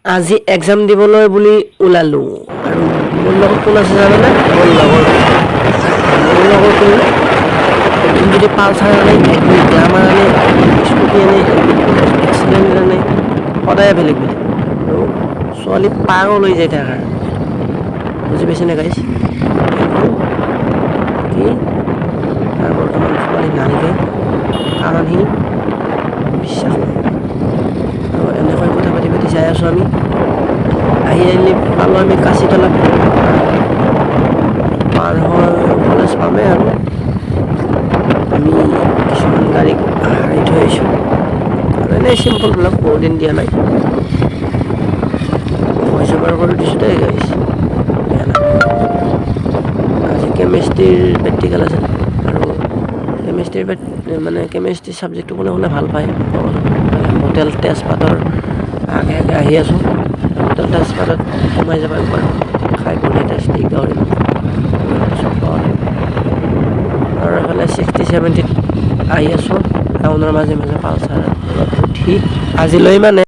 আজি এক্সাম দিবলৈ বুলি ওলালোঁ আৰু মোৰ লগত কোন আছে জানানে? মোৰ লগৰটো এদিন যদি পালচাৰ আনে, একদিন গ্লামাৰ আনে, স্কুটি আনে, এক্সিডেণ্ট আনে, সদায় বেলেগ বেলেগ আৰু ছোৱালী পাগল হৈ যায় তাৰ কাৰণে। বুজি পাইছেনে গাইছ? কিন্তু কি তাৰ বৰ্তমান ছোৱালী নালাগে, কাৰণ সি বিশ্বাস নহয়। আৰু এনেকৈ কথা পাতি পাতি যাই আছোঁ আমি। আহি পালোঁ আমি কাঁচীতলা পাৰ হৈ কলেজ পামেই আৰু আমি কিছুমান গাড়ীক হাৰি থৈ আহিছোঁ আৰু এনেই চিম্পল ব্লগ, বহুত দিন দিয়া নাই। ভইচ অভাৰ কৰি দিছোঁ দেই গাইছ, বেয়া নাপাব। আজি কেমেষ্ট্ৰিৰ প্ৰেক্টিকেল আছিল আৰু কেমেষ্ট্ৰিৰ কেমেষ্ট্ৰি ছাবজেক্টটো কোনে কোনে ভাল পায় ক'বচোন। হোটেল তেজপাতৰ আগে আগে আহি আছোঁ। হোটেল তেজপাতত সোমাই যাব একবাৰ, খাই বঢ়িয়া টেষ্টি গাহৰি মাংস চব পাৱা যায়। আৰু এইফালে 60-70ত আহি আছোঁ টাউনৰ মাজে মাজে পালচাৰত উঠি। আজিলৈ মানে